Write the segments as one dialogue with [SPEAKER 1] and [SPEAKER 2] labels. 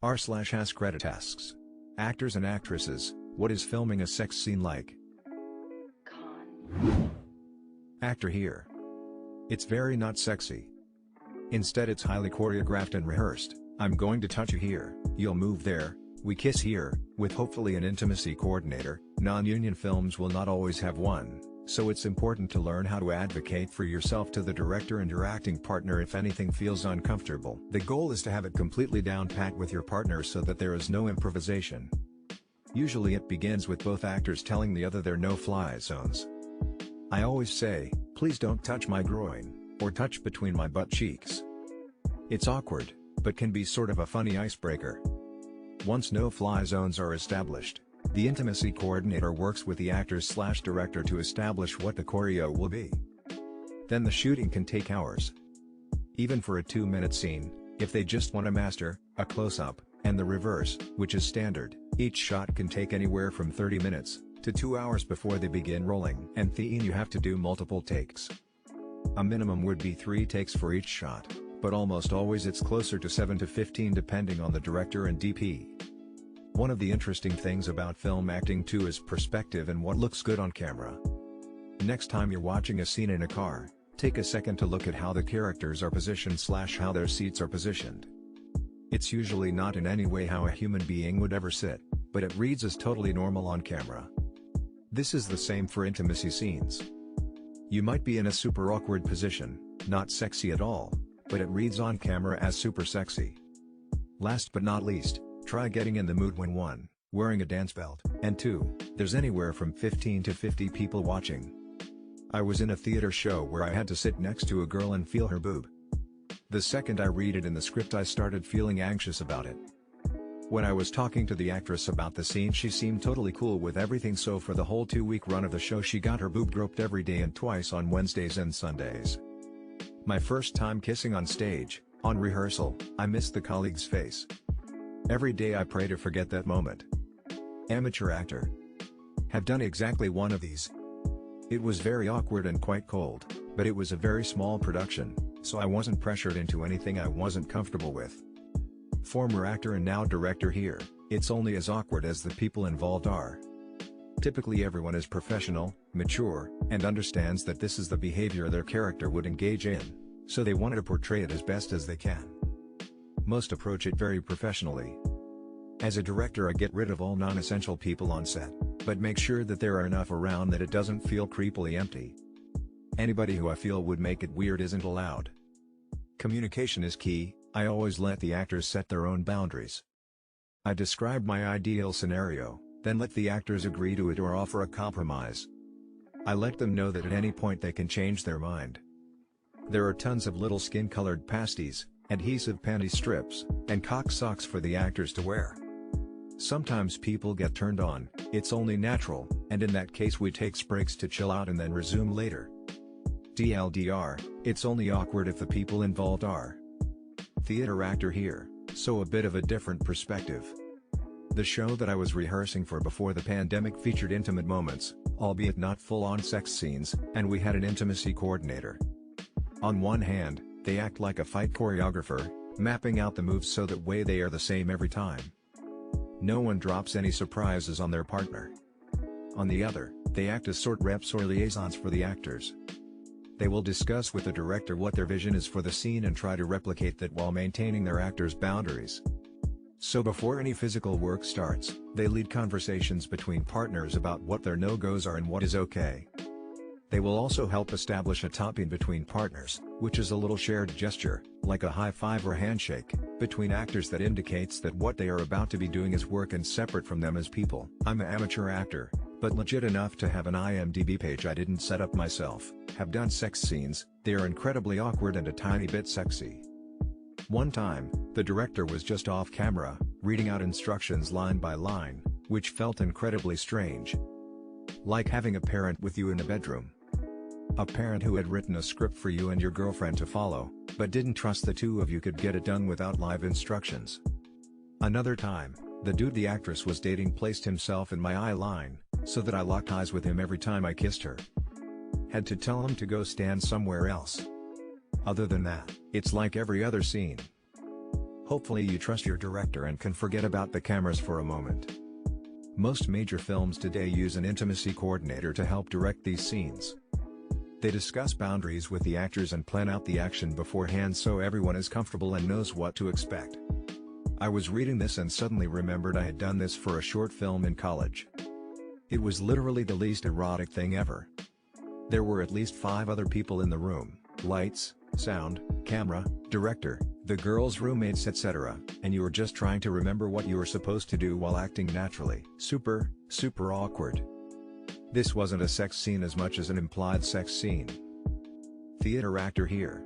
[SPEAKER 1] r/AskReddit asks. Actors and actresses, what is filming a sex scene like? Actor here. It's very not sexy. Instead it's highly choreographed and rehearsed. I'm going to touch you here, you'll move there, we kiss here, with hopefully an intimacy coordinator. Non-union films will not always have one, so it's important to learn how to advocate for yourself to the director and your acting partner if anything feels uncomfortable. The goal is to have it completely down pat with your partner so that there is no improvisation. Usually it begins with both actors telling the other their no-fly zones. I always say, please don't touch my groin, or touch between my butt cheeks. It's awkward, but can be sort of a funny icebreaker. Once no-fly zones are established, the intimacy coordinator works with the actor/director to establish what the choreo will be. Then the shooting can take hours. Even for a 2-minute scene, if they just want a master, a close-up, and the reverse, which is standard, each shot can take anywhere from 30 minutes to 2 hours before they begin rolling. And then you have to do multiple takes. A minimum would be 3 takes for each shot, but almost always it's closer to 7 to 15 depending on the director and DP. One of the interesting things about film acting too is perspective and what looks good on camera. Next time you're watching a scene in a car, take a second to look at how the characters are positioned/how their seats are positioned. It's usually not in any way how a human being would ever sit, but it reads as totally normal on camera. This is the same for intimacy scenes. You might be in a super awkward position, not sexy at all, but it reads on camera as super sexy. Last but not least, try getting in the mood when 1, wearing a dance belt, and 2, there's anywhere from 15 to 50 people watching. I was in a theater show where I had to sit next to a girl and feel her boob. The second I read it in the script I started feeling anxious about it. When I was talking to the actress about the scene she seemed totally cool with everything, so for the whole 2-week run of the show she got her boob groped every day and twice on Wednesdays and Sundays. My first time kissing on stage, on rehearsal, I missed the colleague's face. Every day I pray to forget that moment. Amateur actor. Have done exactly one of these. It was very awkward and quite cold, but it was a very small production, so I wasn't pressured into anything I wasn't comfortable with. Former actor and now director here, it's only as awkward as the people involved are. Typically everyone is professional, mature, and understands that this is the behavior their character would engage in, so they want to portray it as best as they can. Most approach it very professionally. As a director I get rid of all non-essential people on set, but make sure that there are enough around that it doesn't feel creepily empty. Anybody who I feel would make it weird isn't allowed. Communication is key. I always let the actors set their own boundaries. I describe my ideal scenario, then let the actors agree to it or offer a compromise. I let them know that at any point they can change their mind. There are tons of little skin-colored pasties, adhesive panty strips, and cock socks for the actors to wear. Sometimes people get turned on, it's only natural, and in that case we take breaks to chill out and then resume later. TLDR, it's only awkward if the people involved are theater actor here, so a bit of a different perspective. The show that I was rehearsing for before the pandemic featured intimate moments, albeit not full-on sex scenes, and we had an intimacy coordinator. On one hand, they act like a fight choreographer, mapping out the moves so that way they are the same every time. No one drops any surprises on their partner. On the other, they act as sort reps or liaisons for the actors. They will discuss with the director what their vision is for the scene and try to replicate that while maintaining their actors' boundaries. So before any physical work starts, they lead conversations between partners about what their no-goes are and what is okay. They will also help establish a topping between partners, which is a little shared gesture, like a high five or handshake, between actors that indicates that what they are about to be doing is work and separate from them as people. I'm an amateur actor, but legit enough to have an IMDb page I didn't set up myself. Have done sex scenes, they are incredibly awkward and a tiny bit sexy. One time, the director was just off camera, reading out instructions line by line, which felt incredibly strange. Like having a parent with you in a bedroom. A parent who had written a script for you and your girlfriend to follow, but didn't trust the two of you could get it done without live instructions. Another time, the dude the actress was dating placed himself in my eye line, so that I locked eyes with him every time I kissed her. Had to tell him to go stand somewhere else. Other than that, it's like every other scene. Hopefully you trust your director and can forget about the cameras for a moment. Most major films today use an intimacy coordinator to help direct these scenes. They discuss boundaries with the actors and plan out the action beforehand so everyone is comfortable and knows what to expect. I was reading this and suddenly remembered I had done this for a short film in college. It was literally the least erotic thing ever. There were at least 5 other people in the room: lights, sound, camera, director, the girls' roommates, etc., and you were just trying to remember what you were supposed to do while acting naturally. Super awkward. This wasn't a sex scene as much as an implied sex scene. Theater actor here.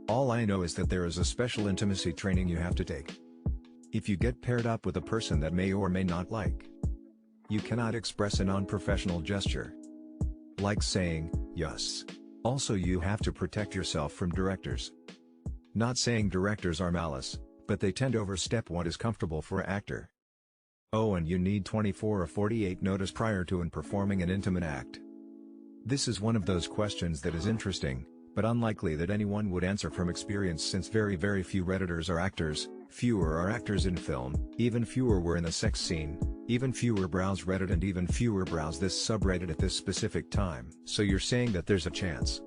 [SPEAKER 1] All I know is that there is a special intimacy training you have to take. If you get paired up with a person that may or may not like, you cannot express a non-professional gesture, like saying, yes. Also, you have to protect yourself from directors. Not saying directors are malice, but they tend to overstep what is comfortable for an actor. Oh, and you need 24 or 48 notice prior to performing an intimate act. This is one of those questions that is interesting, but unlikely that anyone would answer from experience, since very few Redditors are actors, fewer are actors in film, even fewer were in the sex scene, even fewer browse Reddit, and even fewer browse this subreddit at this specific time. So you're saying that there's a chance.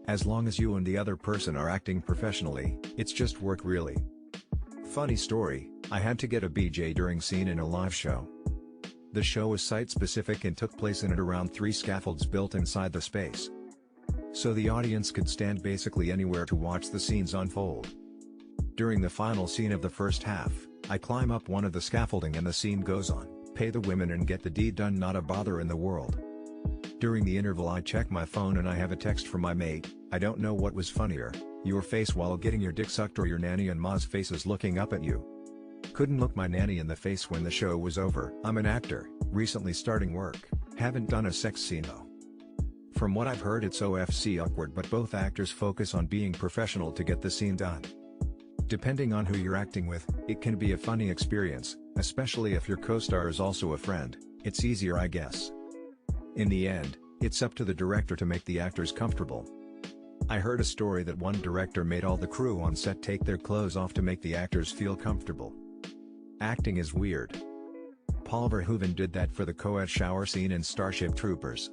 [SPEAKER 1] As long as you and the other person are acting professionally, it's just work, really. Funny story, I had to get a BJ during scene in a live show. The show was site-specific and took place in and around 3 scaffolds built inside the space, so the audience could stand basically anywhere to watch the scenes unfold. During the final scene of the first half, I climb up one of the scaffolding and the scene goes on. Pay the women and get the deed done, not a bother in the world. During the interval I check my phone and I have a text from my mate. I don't know what was funnier, your face while getting your dick sucked or your nanny and ma's faces looking up at you. Couldn't look my nanny in the face when the show was over. I'm an actor, recently starting work, haven't done a sex scene though. From what I've heard it's OFC awkward, but both actors focus on being professional to get the scene done. Depending on who you're acting with, it can be a funny experience, especially if your co-star is also a friend. It's easier, I guess. In the end, it's up to the director to make the actors comfortable. I heard a story that one director made all the crew on set take their clothes off to make the actors feel comfortable. Acting is weird. Paul Verhoeven did that for the co-ed shower scene in Starship Troopers.